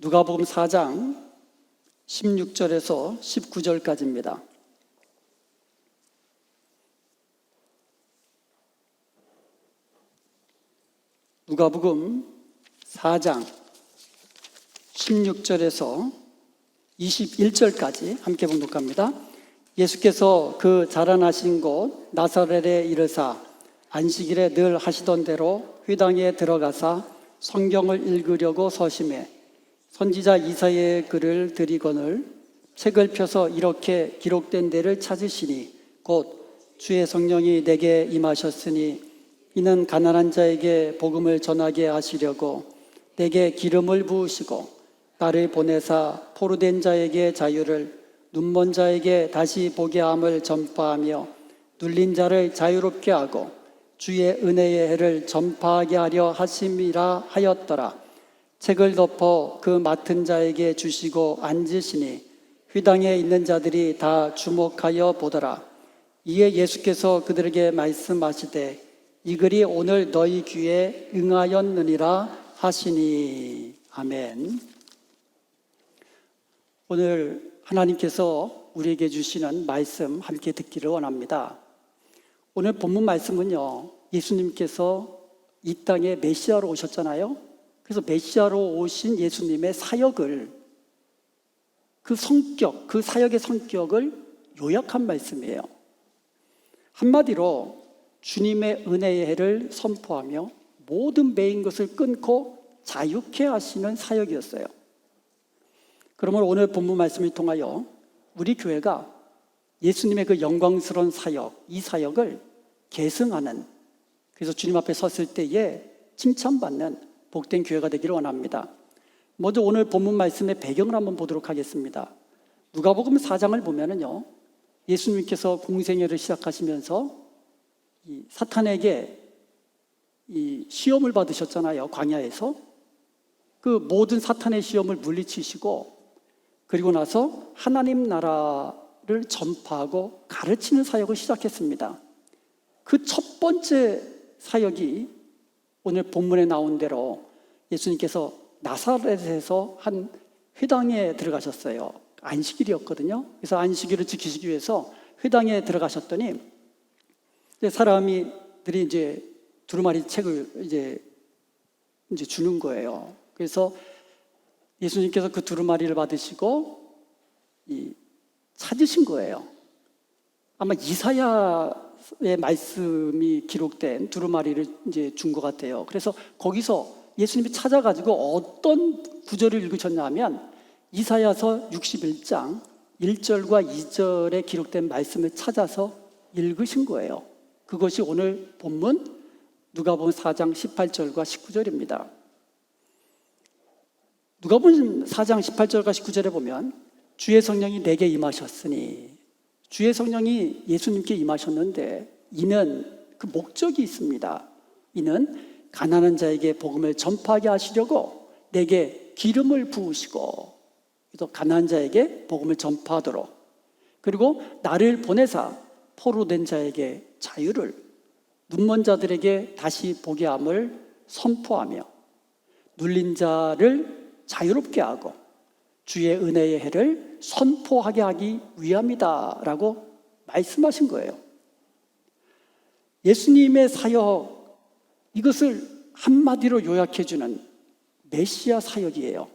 누가복음 4장 16절에서 19절까지입니다. 누가복음 4장 16절에서 21절까지 함께 봉독합니다. 예수께서 그 자라나신 곳 나사렛에 이르사 안식일에 늘 하시던 대로 회당에 들어가사 성경을 읽으려고 서심해 선지자 이사야의 글을 들이거늘 책을 펴서 이렇게 기록된 데를 찾으시니 곧 주의 성령이 내게 임하셨으니 이는 가난한 자에게 복음을 전하게 하시려고 내게 기름을 부으시고 나를 보내사 포로된 자에게 자유를 눈먼 자에게 다시 보게 함을 전파하며 눌린 자를 자유롭게 하고 주의 은혜의 해를 전파하게 하려 하심이라 하였더라. 책을 덮어 그 맡은 자에게 주시고 앉으시니 회당에 있는 자들이 다 주목하여 보더라. 이에 예수께서 그들에게 말씀하시되 이 글이 오늘 너희 귀에 응하였느니라 하시니. 아멘. 오늘 하나님께서 우리에게 주시는 말씀 함께 듣기를 원합니다. 오늘 본문 말씀은요, 예수님께서 이 땅에 메시아로 오셨잖아요. 그래서 메시아로 오신 예수님의 사역을, 그 성격, 그 사역의 성격을 요약한 말씀이에요. 한마디로 주님의 은혜의 해를 선포하며 모든 매인 것을 끊고 자유케 하시는 사역이었어요. 그러면 오늘 본문 말씀을 통하여 우리 교회가 예수님의 그 영광스러운 사역, 이 사역을 계승하는, 그래서 주님 앞에 섰을 때에 칭찬받는 복된 교회가 되기를 원합니다. 먼저 오늘 본문 말씀의 배경을 한번 보도록 하겠습니다. 누가복음 4장을 보면은요, 예수님께서 공생애를 시작하시면서 이 사탄에게 이 시험을 받으셨잖아요. 광야에서 그 모든 사탄의 시험을 물리치시고, 그리고 나서 하나님 나라를 전파하고 가르치는 사역을 시작했습니다. 그 첫 번째 사역이 오늘 본문에 나온 대로 예수님께서 나사렛에서 한 회당에 들어가셨어요. 안식일이었거든요. 그래서 안식일을 지키시기 위해서 회당에 들어가셨더니 사람들이 이제 두루마리 책을 이제 주는 거예요. 그래서 예수님께서 그 두루마리를 받으시고 찾으신 거예요. 아마 이사야의 말씀이 기록된 두루마리를 이제 준 것 같아요. 그래서 거기서 예수님이 찾아가지고 어떤 구절을 읽으셨냐면 이사야서 61장 1절과 2절에 기록된 말씀을 찾아서 읽으신 거예요. 그것이 오늘 본문 누가복음 4장 18절과 19절입니다. 누가복음 4장 18절과 19절에 보면 주의 성령이 내게 임하셨으니, 주의 성령이 예수님께 임하셨는데 이는 그 목적이 있습니다. 이는 가난한 자에게 복음을 전파하게 하시려고 내게 기름을 부으시고, 또 가난한 자에게 복음을 전파하도록, 그리고 나를 보내사 포로된 자에게 자유를, 눈먼 자들에게 다시 보게 함을 선포하며 눌린 자를 자유롭게 하고 주의 은혜의 해를 선포하게 하기 위함이다 라고 말씀하신 거예요. 예수님의 사역, 이것을 한마디로 요약해주는 메시아 사역이에요.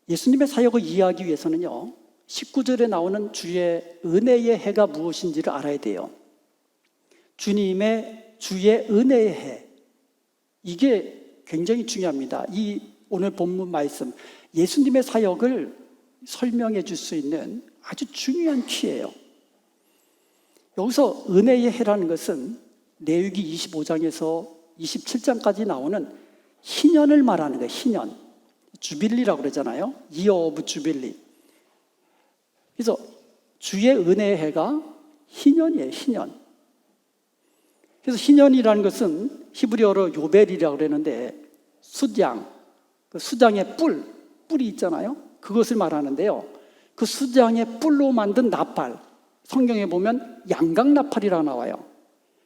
예수님의 사역을 이해하기 위해서는요, 19절에 나오는 주의 은혜의 해가 무엇인지를 알아야 돼요. 주님의 주의 은혜의 해, 이게 굉장히 중요합니다. 이 오늘 본문 말씀, 예수님의 사역을 설명해 줄 수 있는 아주 중요한 키예요. 여기서 은혜의 해라는 것은 레위기 25장에서 27장까지 나오는 희년을 말하는 거예요. 희년, 주빌리라고 그러잖아요. Year of Jubilee. 그래서 주의 은혜의 해가 희년이에요. 희년. 그래서 희년이라는 것은 히브리어로 요벨이라고 그러는데 숫양, 그 수장의 뿔이 있잖아요. 그것을 말하는데요. 그 수장의 뿔로 만든 나팔, 성경에 보면 양각나팔이라고 나와요.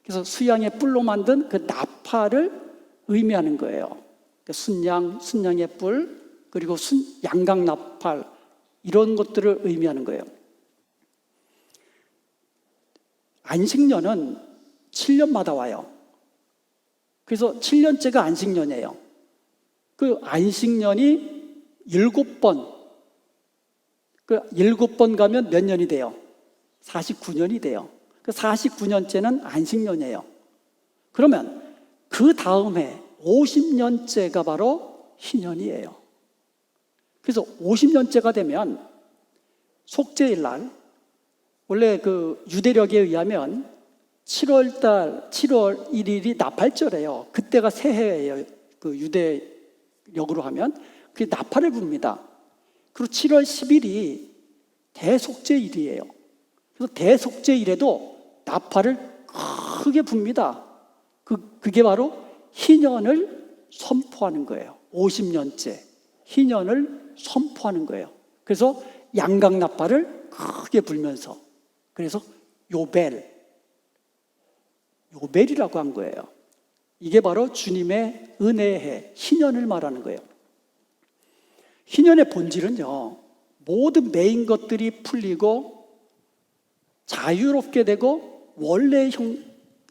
그래서 수양의 뿔로 만든 그 나팔을 의미하는 거예요. 순양, 순양의 뿔, 그리고 양강나팔 이런 것들을 의미하는 거예요. 안식년은 7년마다 와요. 그래서 7년째가 안식년이에요. 그 안식년이 7번, 그 7번 가면 몇 년이 돼요? 49년이 돼요. 그 49년째는 안식년이에요. 그러면 그 다음에 50년째가 바로 희년이에요. 그래서 50년째가 되면 속죄일 날, 원래 그 유대력에 의하면 7월 1일이 나팔절이에요. 그때가 새해예요. 그 유대력으로 하면 그게 나팔을 붑니다. 그리고 7월 10일이 대속죄일이에요. 그래서 대속죄일에도 나팔을 크게 붑니다. 그게 바로 희년을 선포하는 거예요. 50년째 희년을 선포하는 거예요. 그래서 양강나팔을 크게 불면서, 그래서 요벨이라고 한 거예요. 이게 바로 주님의 은혜의 해, 희년을 말하는 거예요. 희년의 본질은요, 모든 매인 것들이 풀리고 자유롭게 되고 원래의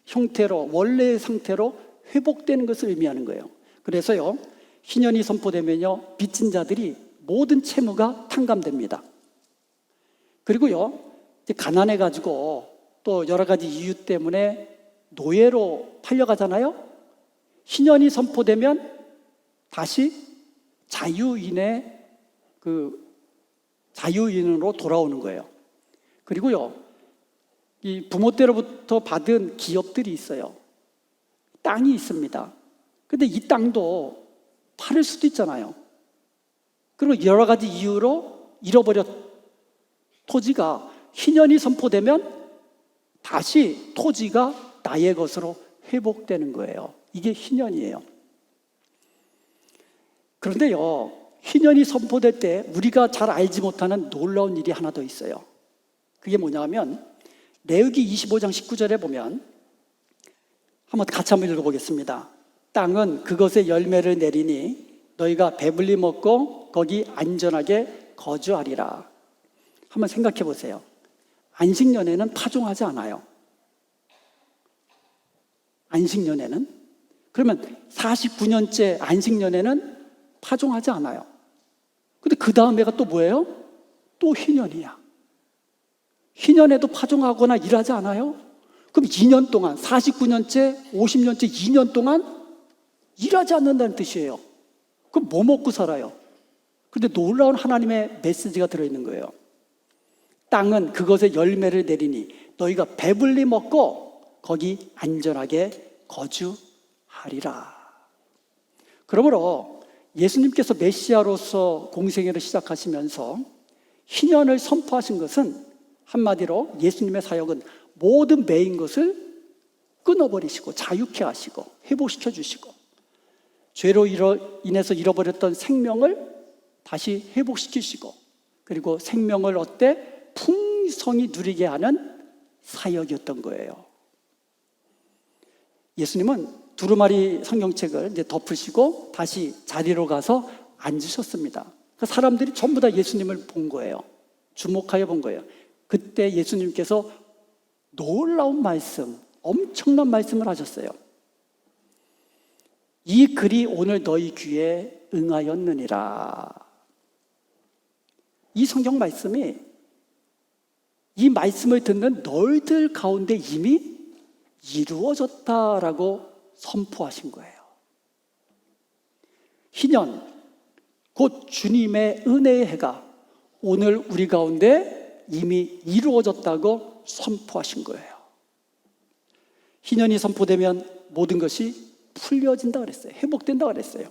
형태로, 원래의 상태로 회복되는 것을 의미하는 거예요. 그래서요, 희년이 선포되면요, 빚진 자들이 모든 채무가 탕감됩니다. 그리고요, 이제 가난해가지고 또 여러 가지 이유 때문에 노예로 팔려가잖아요. 희년이 선포되면 다시 자유인으로 돌아오는 거예요. 그리고요, 이 부모 때로부터 받은 기업들이 있어요. 땅이 있습니다. 근데 이 땅도 팔을 수도 있잖아요. 그리고 여러 가지 이유로 잃어버렸 토지가 희년이 선포되면 다시 토지가 나의 것으로 회복되는 거예요. 이게 희년이에요. 그런데요, 희년이 선포될 때 우리가 잘 알지 못하는 놀라운 일이 하나 더 있어요. 그게 뭐냐면 레위기 25장 19절에 보면, 한번 읽어보겠습니다. 땅은 그것의 열매를 내리니 너희가 배불리 먹고 거기 안전하게 거주하리라. 한번 생각해 보세요. 안식년에는 파종하지 않아요. 안식년에는. 그러면 49년째 안식년에는 파종하지 않아요. 근데 그 다음 해가 또 뭐예요? 또 희년이야. 희년에도 파종하거나 일하지 않아요? 그럼 2년 동안, 49년째, 50년째 2년 동안 일하지 않는다는 뜻이에요. 그럼 뭐 먹고 살아요? 그런데 놀라운 하나님의 메시지가 들어있는 거예요. 땅은 그것의 열매를 내리니 너희가 배불리 먹고 거기 안전하게 거주하리라. 그러므로 예수님께서 메시아로서 공생애를 시작하시면서 희년을 선포하신 것은 한마디로 예수님의 사역은 모든 매인 것을 끊어버리시고 자유케 하시고 회복시켜 주시고 죄로 인해서 잃어버렸던 생명을 다시 회복시키시고, 그리고 생명을 풍성히 누리게 하는 사역이었던 거예요. 예수님은 두루마리 성경책을 이제 덮으시고 다시 자리로 가서 앉으셨습니다. 그러니까 사람들이 전부 다 예수님을 본 거예요. 주목하여 본 거예요. 그때 예수님께서 놀라운 말씀, 엄청난 말씀을 하셨어요. 이 글이 오늘 너희 귀에 응하였느니라. 이 성경 말씀이 이 말씀을 듣는 너희들 가운데 이미 이루어졌다라고 선포하신 거예요. 희년, 곧 주님의 은혜의 해가 오늘 우리 가운데 이미 이루어졌다고 선포하신 거예요. 희년이 선포되면 모든 것이 풀려진다 그랬어요. 회복된다 그랬어요.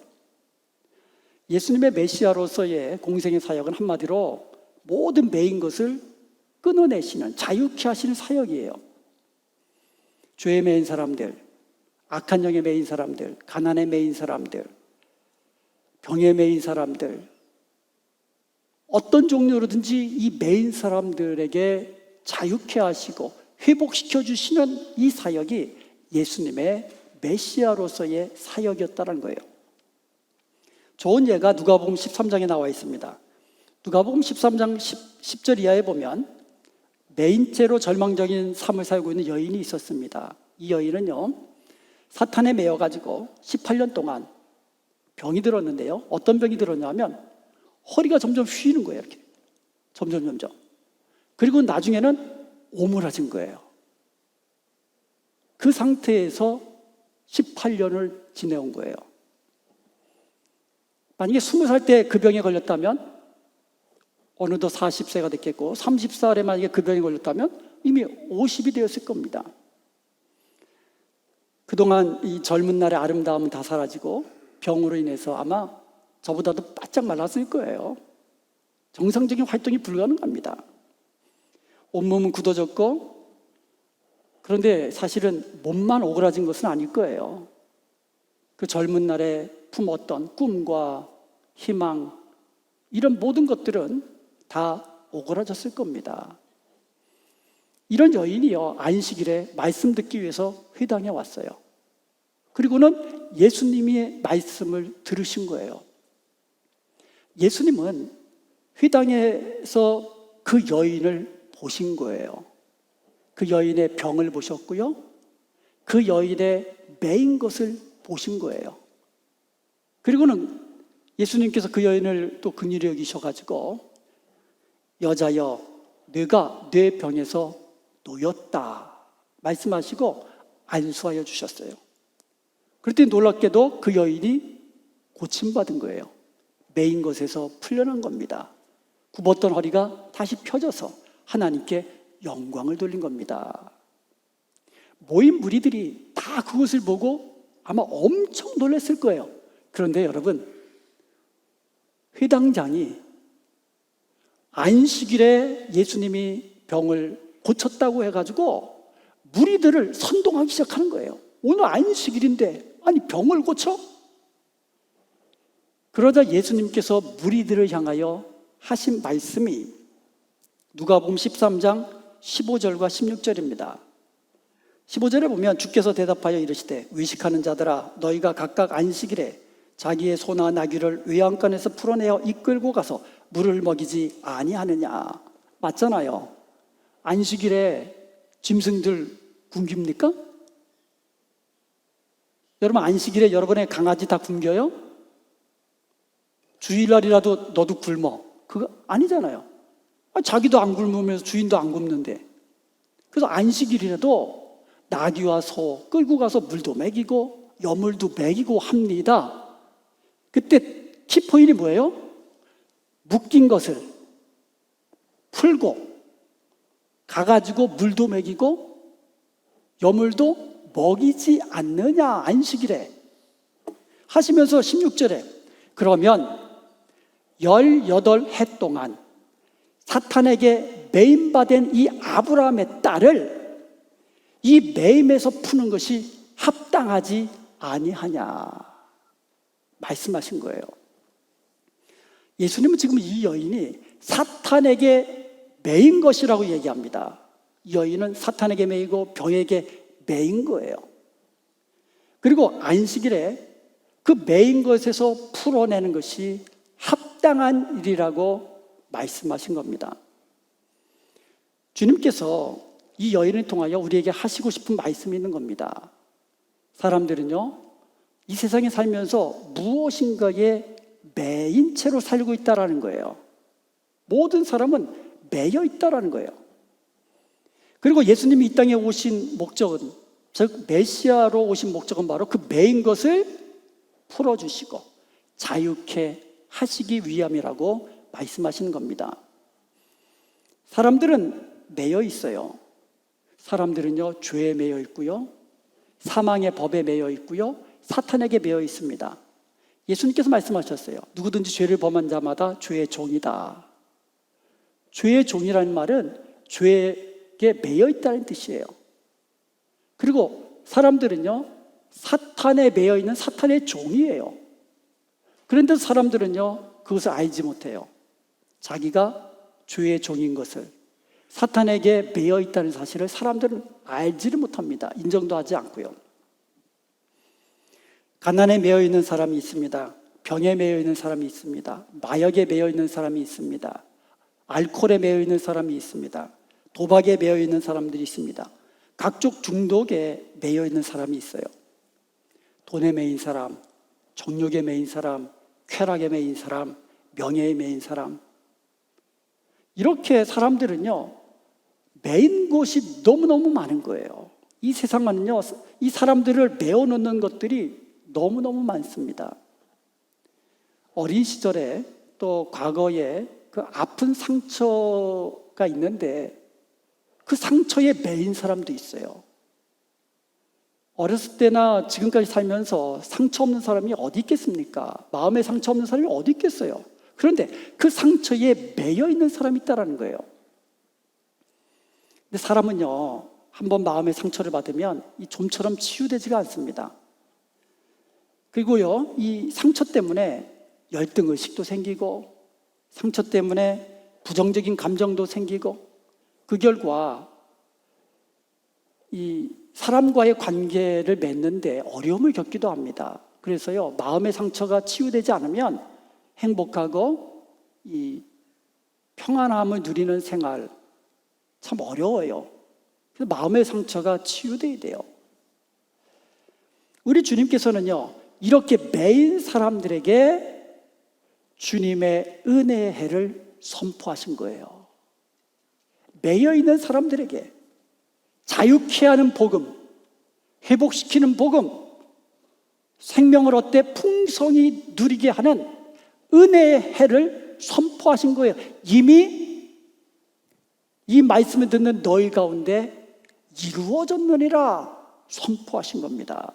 예수님의 메시아로서의 공생의 사역은 한마디로 모든 매인 것을 끊어내시는, 자유케 하시는 사역이에요. 죄에 매인 사람들, 악한 영에 매인 사람들, 가난에 매인 사람들, 병에 매인 사람들, 어떤 종류로든지 이 매인 사람들에게 자유케 하시고 회복시켜 주시는 이 사역이 예수님의 메시아로서의 사역이었다는 거예요. 좋은 예가 누가복음 13장에 나와 있습니다. 누가복음 13장 10절 이하에 보면 매인죄로 절망적인 삶을 살고 있는 여인이 있었습니다. 이 여인은요, 사탄에 매여가지고 18년 동안 병이 들었는데요. 어떤 병이 들었냐면 허리가 점점 휘는 거예요. 이렇게 점점. 그리고 나중에는 오므라진 거예요. 그 상태에서 18년을 지내온 거예요. 만약에 20살 때 그 병에 걸렸다면 어느덧 40세가 됐겠고 30살에 만약에 그 병에 걸렸다면 이미 50이 되었을 겁니다. 그동안 이 젊은 날의 아름다움은 다 사라지고 병으로 인해서 아마 저보다도 바짝 말랐을 거예요. 정상적인 활동이 불가능합니다. 온몸은 굳어졌고, 그런데 사실은 몸만 오그라진 것은 아닐 거예요. 그 젊은 날에 품었던 꿈과 희망, 이런 모든 것들은 다 오그라졌을 겁니다. 이런 여인이요, 안식일에 말씀 듣기 위해서 회당에 왔어요. 그리고는 예수님의 말씀을 들으신 거예요. 예수님은 회당에서 그 여인을 보신 거예요. 그 여인의 병을 보셨고요, 그 여인의 매인 것을 보신 거예요. 그리고는 예수님께서 그 여인을 또 긍휼히 여기셔가지고 여자여, 네가 내 병에서 놓였다 말씀하시고 안수하여 주셨어요. 그랬더니 놀랍게도 그 여인이 고침받은 거예요. 매인 것에서 풀려난 겁니다. 굽었던 허리가 다시 펴져서 하나님께 영광을 돌린 겁니다. 모인 무리들이 다 그것을 보고 아마 엄청 놀랐을 거예요. 그런데 여러분, 회당장이 안식일에 예수님이 병을 고쳤다고 해가지고 무리들을 선동하기 시작하는 거예요. 오늘 안식일인데 아니 병을 고쳐? 그러자 예수님께서 무리들을 향하여 하신 말씀이 누가복음 13장 15절과 16절입니다. 15절에 보면 주께서 대답하여 이르시되 외식하는 자들아, 너희가 각각 안식일에 자기의 소나 나귀를 외양간에서 풀어내어 이끌고 가서 물을 먹이지 아니하느냐. 맞잖아요. 안식일에 짐승들 굶깁니까? 여러분, 안식일에 여러분의 강아지 다 굶겨요? 주일날이라도 너도 굶어. 그거 아니잖아요. 자기도 안 굶으면서 주인도 안 굶는데. 그래서 안식일이라도 나귀와 소 끌고 가서 물도 먹이고 여물도 먹이고 합니다. 그때 키포인이 뭐예요? 묶인 것을 풀고 가가지고 물도 먹이고 여물도 먹이지 않느냐, 안식일에 하시면서 16절에 그러면 18해 동안 사탄에게 매임받은 이 아브라함의 딸을 이 매임에서 푸는 것이 합당하지 아니하냐 말씀하신 거예요. 예수님은 지금 이 여인이 사탄에게 매인 것이라고 얘기합니다. 이 여인은 사탄에게 매이고 병에게 매인 거예요. 그리고 안식일에 그 매인 것에서 풀어내는 것이 합당한 일이라고 말씀하신 겁니다. 주님께서 이 여인을 통하여 우리에게 하시고 싶은 말씀이 있는 겁니다. 사람들은요, 이 세상에 살면서 무엇인가에 매인 채로 살고 있다는 거예요. 모든 사람은 매여 있다는 거예요. 그리고 예수님이 이 땅에 오신 목적은, 즉 메시아로 오신 목적은 바로 그 매인 것을 풀어주시고 자유케 하시기 위함이라고 말씀하시는 겁니다. 사람들은 매여 있어요. 사람들은요, 죄에 매여 있고요, 사망의 법에 매여 있고요, 사탄에게 매여 있습니다. 예수님께서 말씀하셨어요. 누구든지 죄를 범한 자마다 죄의 종이다. 죄의 종이라는 말은 죄에 매여 있다는 뜻이에요. 그리고 사람들은요, 사탄에 매여 있는 사탄의 종이에요. 그런데 사람들은요, 그것을 알지 못해요. 자기가 죄의 종인 것을, 사탄에게 매여 있다는 사실을 사람들은 알지를 못합니다. 인정도 하지 않고요. 가난에 매여 있는 사람이 있습니다. 병에 매여 있는 사람이 있습니다. 마약에 매여 있는 사람이 있습니다. 알코올에 매여 있는 사람이 있습니다. 도박에 매여 있는 사람들이 있습니다. 각종 중독에 매여 있는 사람이 있어요. 돈에 매인 사람, 정욕에 매인 사람, 쾌락에 매인 사람, 명예에 매인 사람. 이렇게 사람들은요, 매인 곳이 너무너무 많은 거예요. 이 세상은요, 이 사람들을 메어놓는 것들이 너무너무 많습니다. 어린 시절에 또 과거에 그 아픈 상처가 있는데 그 상처에 매인 사람도 있어요. 어렸을 때나 지금까지 살면서 상처 없는 사람이 어디 있겠습니까? 마음에 상처 없는 사람이 어디 있겠어요? 그런데 그 상처에 매여 있는 사람이 있다는 거예요. 근데 사람은요, 한번 마음의 상처를 받으면 이 좀처럼 치유되지가 않습니다. 그리고요, 이 상처 때문에 열등의식도 생기고, 상처 때문에 부정적인 감정도 생기고, 그 결과 이 사람과의 관계를 맺는데 어려움을 겪기도 합니다. 그래서요, 마음의 상처가 치유되지 않으면 행복하고 이 평안함을 누리는 생활 참 어려워요. 그래서 마음의 상처가 치유돼야 돼요. 우리 주님께서는요, 이렇게 매인 사람들에게 주님의 은혜의 해를 선포하신 거예요. 매여 있는 사람들에게 자유케 하는 복음, 회복시키는 복음, 생명을 얻되 풍성히 누리게 하는 은혜의 해를 선포하신 거예요. 이미 이 말씀을 듣는 너희 가운데 이루어졌느니라 선포하신 겁니다.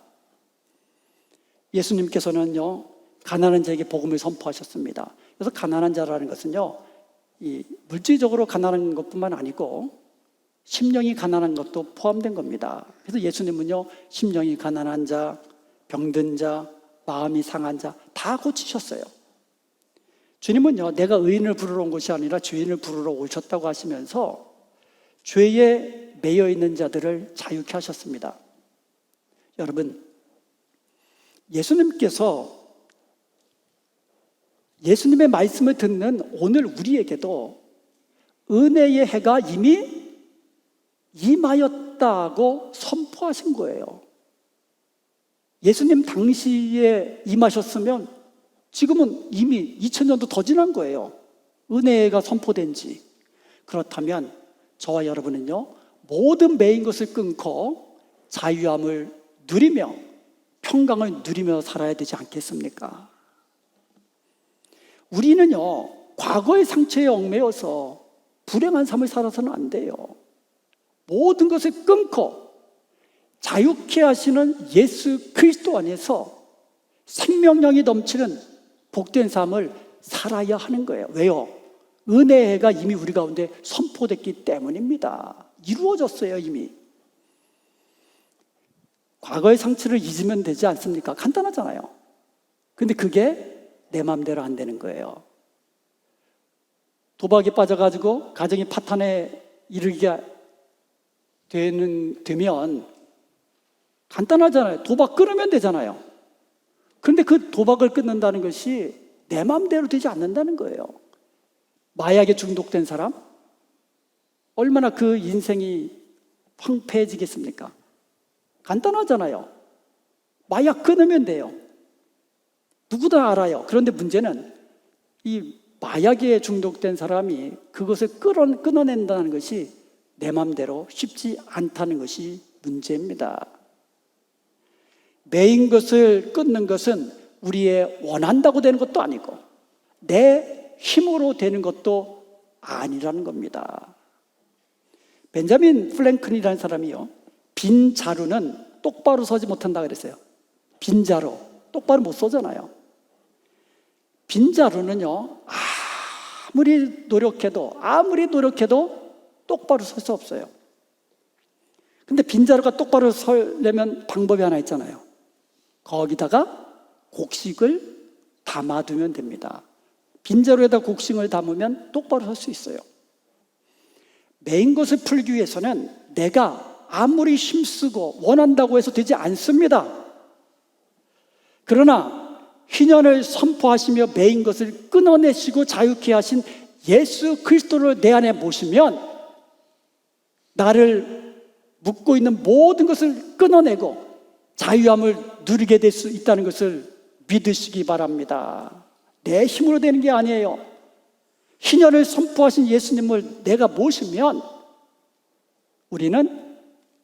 예수님께서는요, 가난한 자에게 복음을 선포하셨습니다. 그래서 가난한 자라는 것은요, 이 물질적으로 가난한 것뿐만 아니고 심령이 가난한 것도 포함된 겁니다. 그래서 예수님은요, 심령이 가난한 자, 병든 자, 마음이 상한 자 다 고치셨어요. 주님은요, 내가 의인을 부르러 온 것이 아니라 죄인을 부르러 오셨다고 하시면서 죄에 매여 있는 자들을 자유케 하셨습니다. 여러분, 예수님의 말씀을 듣는 오늘 우리에게도 은혜의 해가 이미 임하였다고 선포하신 거예요. 예수님 당시에 임하셨으면 지금은 이미 2000년도 더 지난 거예요. 은혜가 선포된 지. 그렇다면 저와 여러분은요, 모든 매인 것을 끊고 자유함을 누리며 평강을 누리며 살아야 되지 않겠습니까? 우리는요, 과거의 상처에 얽매여서 불행한 삶을 살아서는 안 돼요. 모든 것을 끊고 자유케 하시는 예수 그리스도 안에서 생명력이 넘치는 복된 삶을 살아야 하는 거예요. 왜요? 은혜의 해가 이미 우리 가운데 선포됐기 때문입니다. 이루어졌어요, 이미. 과거의 상처를 잊으면 되지 않습니까? 간단하잖아요. 근데 그게 내 마음대로 안 되는 거예요. 도박에 빠져가지고 가정이 파탄에 이르게 되면 간단하잖아요. 도박 끊으면 되잖아요. 그런데 그 도박을 끊는다는 것이 내 마음대로 되지 않는다는 거예요. 마약에 중독된 사람, 얼마나 그 인생이 황폐해지겠습니까? 간단하잖아요. 마약 끊으면 돼요. 누구나 알아요. 그런데 문제는 이 마약에 중독된 사람이 그것을 끊어낸다는 것이 내 마음대로 쉽지 않다는 것이 문제입니다. 매인 것을 끊는 것은 우리의 원한다고 되는 것도 아니고 내 힘으로 되는 것도 아니라는 겁니다. 벤자민 프랭클이라는 사람이요, 빈 자루는 똑바로 서지 못한다 그랬어요. 빈 자루 똑바로 못 서잖아요. 빈 자루는요, 아무리 노력해도 똑바로 설 수 없어요. 근데 빈 자루가 똑바로 서려면 방법이 하나 있잖아요. 거기다가 곡식을 담아두면 됩니다. 빈자루에다 곡식을 담으면 똑바로 설 수 있어요. 매인 것을 풀기 위해서는 내가 아무리 힘쓰고 원한다고 해서 되지 않습니다. 그러나 희년을 선포하시며 매인 것을 끊어내시고 자유케 하신 예수 그리스도를 내 안에 모시면 나를 묶고 있는 모든 것을 끊어내고 자유함을 누리게 될 수 있다는 것을 믿으시기 바랍니다. 내 힘으로 되는 게 아니에요. 희년을 선포하신 예수님을 내가 모시면 우리는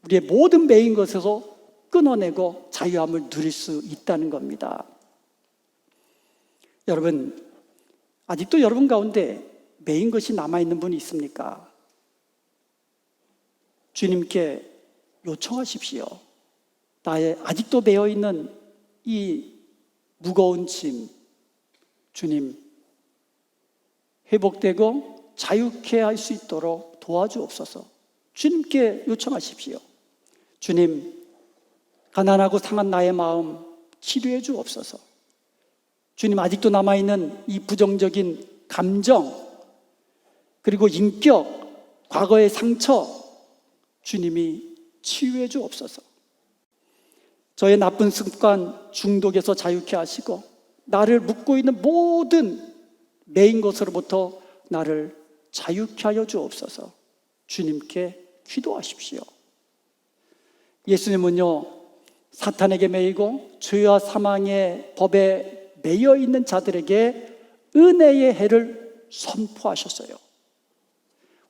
우리의 모든 매인 것에서 끊어내고 자유함을 누릴 수 있다는 겁니다. 여러분, 아직도 여러분 가운데 매인 것이 남아있는 분이 있습니까? 주님께 요청하십시오. 나의 아직도 매여있는 이 무거운 짐, 주님, 회복되고 자유케 할 수 있도록 도와주옵소서. 주님께 요청하십시오. 주님, 가난하고 상한 나의 마음 치료해 주옵소서. 주님, 아직도 남아있는 이 부정적인 감정, 그리고 인격, 과거의 상처, 주님이 치유해 주옵소서. 저의 나쁜 습관, 중독에서 자유케 하시고 나를 묶고 있는 모든 매인 것으로부터 나를 자유케 하여 주옵소서. 주님께 기도하십시오. 예수님은요, 사탄에게 매이고 죄와 사망의 법에 매여 있는 자들에게 은혜의 해를 선포하셨어요.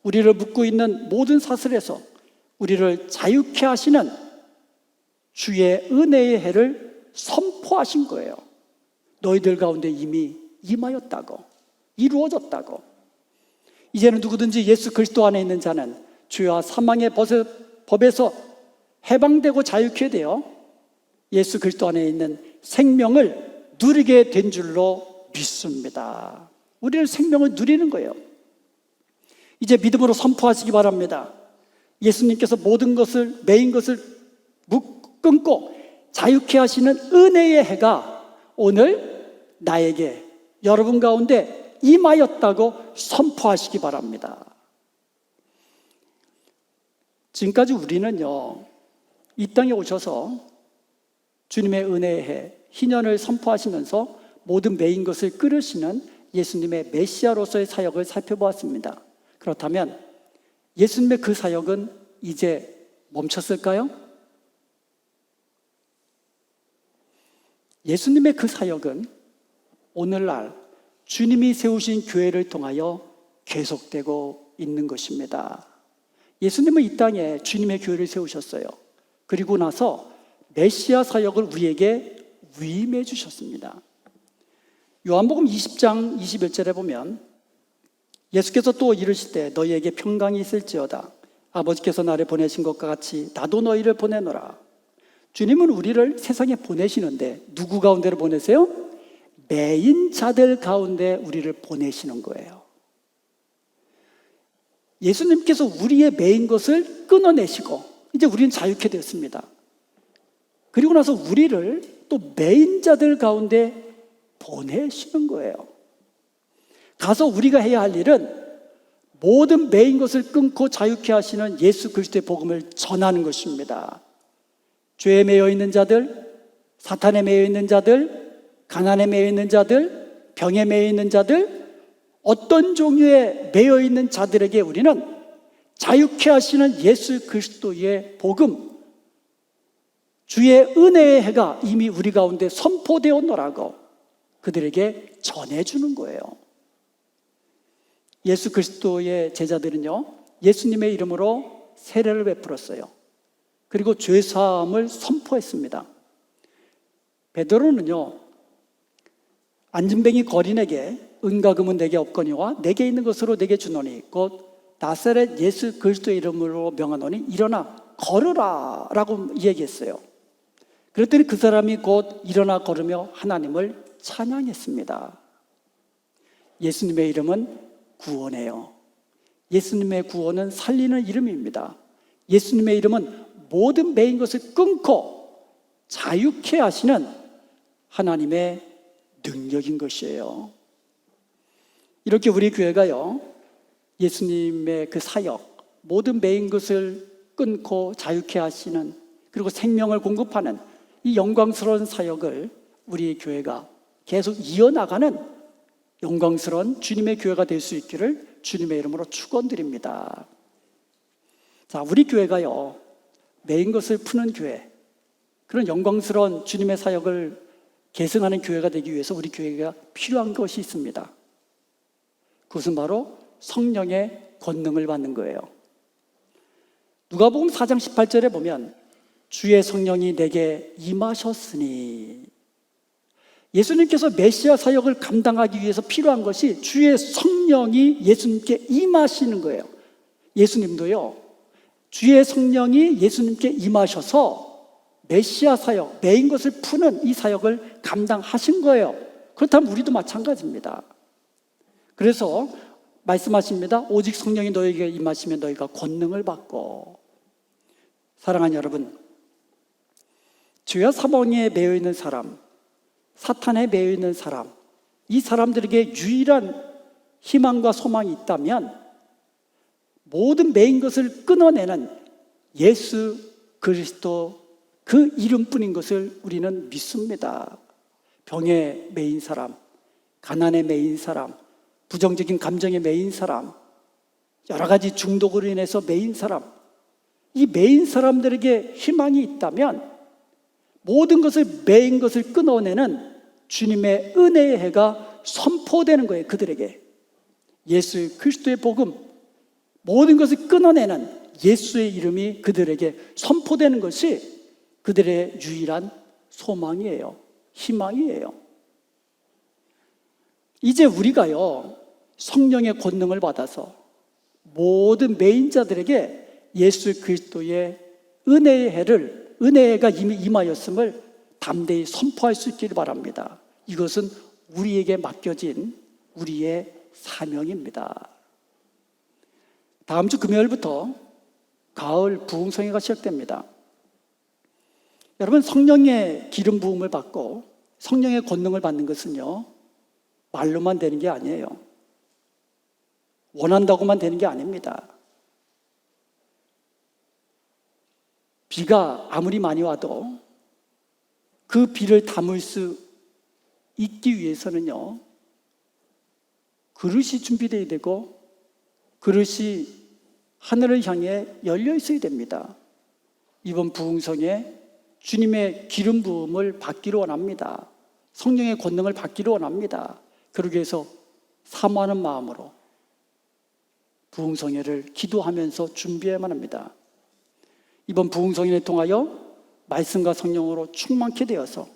우리를 묶고 있는 모든 사슬에서 우리를 자유케 하시는 주의 은혜의 해를 선포하신 거예요. 너희들 가운데 이미 임하였다고, 이루어졌다고. 이제는 누구든지 예수 그리스도 안에 있는 자는 죄와 사망의 법에서 해방되고 자유케 되어 예수 그리스도 안에 있는 생명을 누리게 된 줄로 믿습니다. 우리는 생명을 누리는 거예요. 이제 믿음으로 선포하시기 바랍니다. 예수님께서 모든 것을, 매인 것을 끊고 자유케 하시는 은혜의 해가 오늘 나에게, 여러분 가운데 임하였다고 선포하시기 바랍니다. 지금까지 우리는요, 이 땅에 오셔서 주님의 은혜의 해, 희년을 선포하시면서 모든 매인 것을 끊으시는 예수님의 메시아로서의 사역을 살펴보았습니다. 그렇다면 예수님의 그 사역은 이제 멈췄을까요? 예수님의 그 사역은 오늘날 주님이 세우신 교회를 통하여 계속되고 있는 것입니다. 예수님은 이 땅에 주님의 교회를 세우셨어요. 그리고 나서 메시아 사역을 우리에게 위임해 주셨습니다. 요한복음 20장 21절에 보면 예수께서 또 이르실 때 너희에게 평강이 있을지어다. 아버지께서 나를 보내신 것과 같이 나도 너희를 보내노라. 주님은 우리를 세상에 보내시는데 누구 가운데로 보내세요? 매인 자들 가운데 우리를 보내시는 거예요. 예수님께서 우리의 매인 것을 끊어내시고 이제 우리는 자유케 되었습니다. 그리고 나서 우리를 또 매인 자들 가운데 보내시는 거예요. 가서 우리가 해야 할 일은 모든 매인 것을 끊고 자유케 하시는 예수 그리스도의 복음을 전하는 것입니다. 죄에 매여 있는 자들, 사탄에 매여 있는 자들, 가난에 매여 있는 자들, 병에 매여 있는 자들, 어떤 종류에 매여 있는 자들에게 우리는 자유케 하시는 예수 그리스도의 복음, 주의 은혜의 해가 이미 우리 가운데 선포되었노라고 그들에게 전해주는 거예요. 예수 그리스도의 제자들은요, 예수님의 이름으로 세례를 베풀었어요. 그리고 죄사함을 선포했습니다. 베드로는요, 안진뱅이 거린에게 은과 금은 내게 없거니와 내게 있는 것으로 내게 주노니 곧 나사렛 예수 그리스도의 이름으로 명하노니 일어나 걸으라 라고 얘기했어요. 그랬더니 그 사람이 곧 일어나 걸으며 하나님을 찬양했습니다. 예수님의 이름은 구원이에요. 예수님의 구원은 살리는 이름입니다. 예수님의 이름은 모든 매인 것을 끊고 자유케 하시는 하나님의 능력인 것이에요. 이렇게 우리 교회가요, 예수님의 그 사역, 모든 매인 것을 끊고 자유케 하시는, 그리고 생명을 공급하는 이 영광스러운 사역을 우리 교회가 계속 이어나가는 영광스러운 주님의 교회가 될 수 있기를 주님의 이름으로 축원드립니다. 자, 우리 교회가요, 매인 것을 푸는 교회, 그런 영광스러운 주님의 사역을 계승하는 교회가 되기 위해서 우리 교회가 필요한 것이 있습니다. 그것은 바로 성령의 권능을 받는 거예요. 누가복음 4장 18절에 보면 주의 성령이 내게 임하셨으니, 예수님께서 메시아 사역을 감당하기 위해서 필요한 것이 주의 성령이 예수님께 임하시는 거예요. 예수님도요, 주의 성령이 예수님께 임하셔서 메시아 사역, 매인 것을 푸는 이 사역을 감당하신 거예요. 그렇다면 우리도 마찬가지입니다. 그래서 말씀하십니다. 오직 성령이 너에게 임하시면 너희가 권능을 받고. 사랑하는 여러분, 죄와 사망에 매여 있는 사람, 사탄에 매여 있는 사람, 이 사람들에게 유일한 희망과 소망이 있다면 모든 매인 것을 끊어내는 예수 그리스도 그 이름뿐인 것을 우리는 믿습니다. 병에 매인 사람, 가난에 매인 사람, 부정적인 감정에 매인 사람, 여러 가지 중독으로 인해서 매인 사람, 이 매인 사람들에게 희망이 있다면 모든 것을 매인 것을 끊어내는 주님의 은혜의 해가 선포되는 거예요. 그들에게 예수 그리스도의 복음, 모든 것을 끊어내는 예수의 이름이 그들에게 선포되는 것이 그들의 유일한 소망이에요. 희망이에요. 이제 우리가요, 성령의 권능을 받아서 모든 매인자들에게 예수 그리스도의 은혜의 해를, 은혜의 해가 이미 임하였음을 담대히 선포할 수 있기를 바랍니다. 이것은 우리에게 맡겨진 우리의 사명입니다. 다음 주 금요일부터 가을 부흥성회가 시작됩니다. 여러분, 성령의 기름 부음을 받고 성령의 권능을 받는 것은요, 말로만 되는 게 아니에요. 원한다고만 되는 게 아닙니다. 비가 아무리 많이 와도 그 비를 담을 수 있기 위해서는요, 그릇이 준비되어야 되고 그릇이 하늘을 향해 열려 있어야 됩니다. 이번 부흥성에 주님의 기름 부음을 받기를 원합니다. 성령의 권능을 받기를 원합니다. 그러기 위해서 사모하는 마음으로 부흥성회를 기도하면서 준비해야만 합니다. 이번 부흥성회를 통하여 말씀과 성령으로 충만케 되어서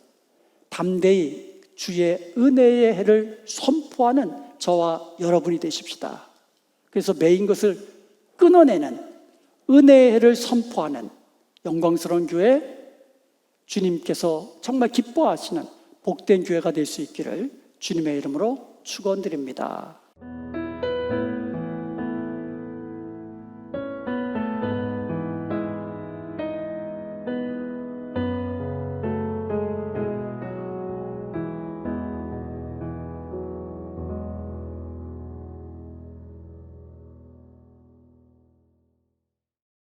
담대히 주의 은혜의 해를 선포하는 저와 여러분이 되십시다. 그래서 매인 것을 끊어내는 은혜의 해를 선포하는 영광스러운 교회, 주님께서 정말 기뻐하시는 복된 교회가 될 수 있기를 주님의 이름으로 축원드립니다.